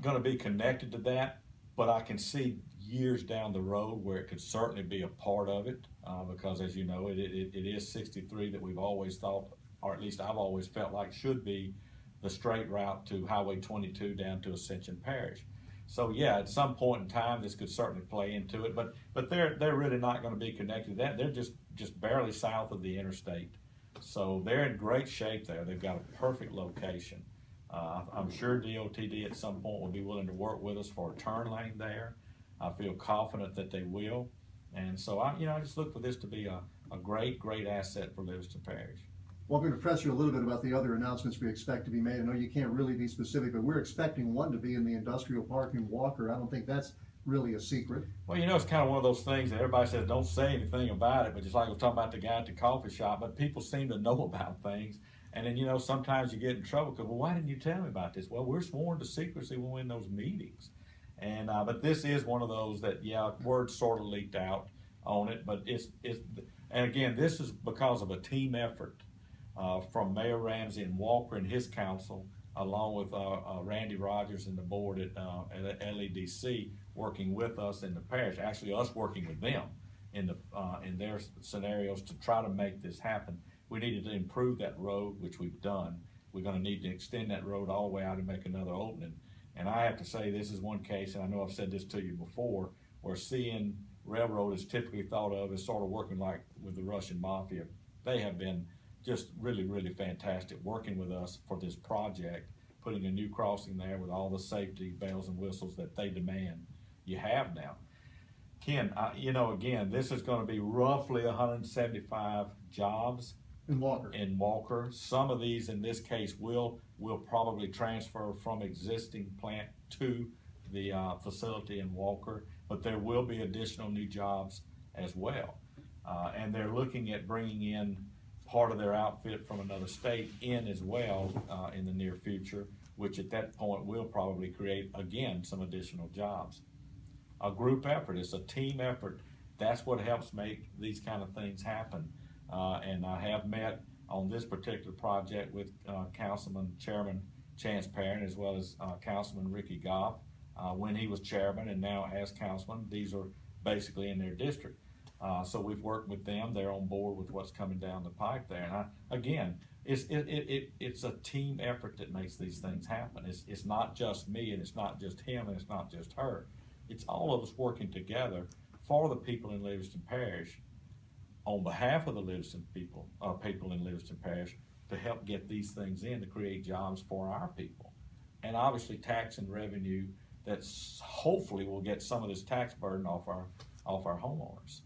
going to be connected to that, but I can see years down the road where it could certainly be a part of it, because as you know, it is 63 that we've always thought, or at least I've always felt like should be the straight route to Highway 22 down to Ascension Parish. So yeah, at some point in time, this could certainly play into it, but they're really not going to be connected to that. They're just barely south of the interstate. So they're in great shape there. They've got a perfect location. I'm sure DOTD at some point will be willing to work with us for a turn lane there. I feel confident that they will. And so I just look for this to be a great asset for Livingston Parish. Well, I'm going to press you a little bit about the other announcements we expect to be made. I know you can't really be specific, but we're expecting one to be in the industrial park in Walker. I don't think that's really a secret. Well, it's kind of one of those things that everybody says don't say anything about it, but just like we're talking about the guy at the coffee shop, but people seem to know about things. And then, sometimes you get in trouble because, well, why didn't you tell me about this? Well, we're sworn to secrecy when we're in those meetings. And but this is one of those that, word sort of leaked out on it, but and again, this is because of a team effort from Mayor Ramsey and Walker and his council, along with Randy Rogers and the board at LEDC, working with us in the parish. Actually, us working with them in their scenarios to try to make this happen. We needed to improve that road, which we've done. We're going to need to extend that road all the way out and make another opening. And I have to say, this is one case, and I know I've said this to you before, where CN Railroad is typically thought of as sort of working like with the Russian mafia. They have been just really fantastic working with us for this project, putting a new crossing there with all the safety bells and whistles that they demand you have now. Ken, again, this is going to be roughly 175 jobs in Walker. Some of these, in this case, will probably transfer from existing plant to the facility in Walker, but there will be additional new jobs as well. And they're looking at bringing in part of their outfit from another state in as well in the near future, which at that point will probably create, again, some additional jobs. A group effort, it's a team effort. That's what helps make these kind of things happen. And I have met on this particular project with Chairman Chance Perrin, as well as Councilman Ricky Goff when he was chairman, and now as councilman. These are basically in their district. So we've worked with them. They're on board with what's coming down the pipe there. And again, it's a team effort that makes these things happen. It's not just me, and it's not just him, and it's not just her. It's all of us working together for the people in Livingston Parish, on behalf of the Livingston people in Livingston Parish, to help get these things in to create jobs for our people. And obviously tax and revenue that's hopefully will get some of this tax burden off our homeowners.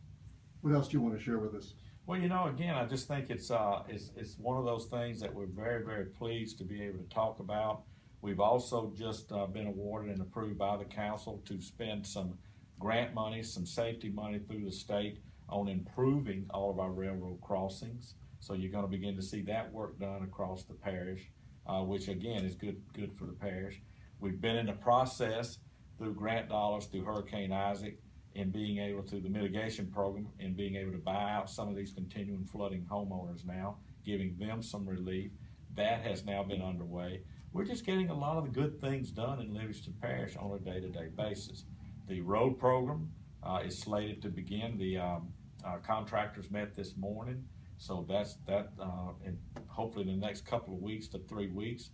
What else do you want to share with us? Well, again, I just think it's one of those things that we're very pleased to be able to talk about. We've also just been awarded and approved by the council to spend some grant money, some safety money through the state on improving all of our railroad crossings. So you're going to begin to see that work done across the parish, which again is good for the parish. We've been in the process through grant dollars through Hurricane Isaac in being able to, the mitigation program, in being able to buy out some of these continuing flooding homeowners now, giving them some relief. That has now been underway. We're just getting a lot of the good things done in Livingston Parish on a day-to-day basis. The road program is slated to begin. The contractors met this morning, so and hopefully in the next couple of weeks to 3 weeks,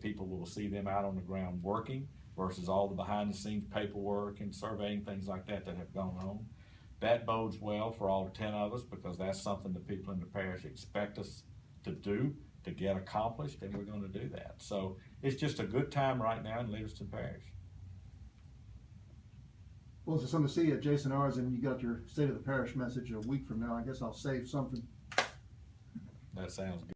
people will see them out on the ground working, versus all the behind-the-scenes paperwork and surveying, things like that have gone on. That bodes well for all 10 of us, because that's something the people in the parish expect us to do, to get accomplished, and we're going to do that. So it's just a good time right now in Livingston Parish. Well, it's something to see at Jason R's, and you got your State of the Parish message a week from now. I guess I'll save something. That sounds good.